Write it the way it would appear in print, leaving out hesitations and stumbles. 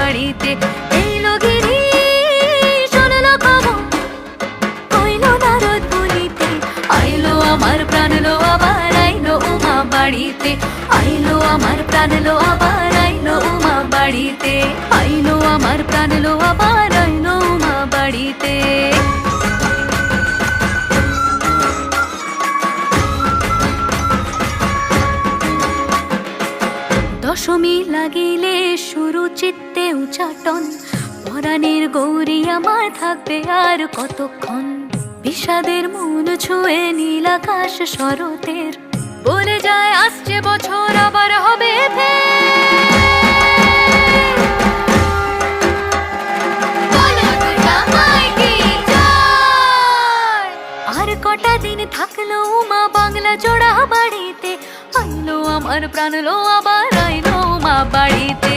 বাড়িতে। এলো গিরি শুনলো খবর, কইলো নারদ বলিতে, আইলো আমার প্রাণ লো আবার আইলো উমা বাড়িতে। আইলো আমার প্রাণ লো আবার আইলো উমা বাড়িতে। আইলো আমার প্রাণ লো আবার আইলো উমা বাড়িতে। দশমী লাগিলে শুরু চিত্তে উচাটন, পরাণের গৌরী আমার থাকবে আর কতক্ষণ। বিষাদের মন ছুঁয়ে নীল আকাশ শরতের, বলে যায় আসছে বছর আবার হবে আর কটা দিন থাকলো উমা বাংলা জোড়া বাড়িতে। আইলো আমার প্রাণ লো আবার আইলো উমা বাড়িতে।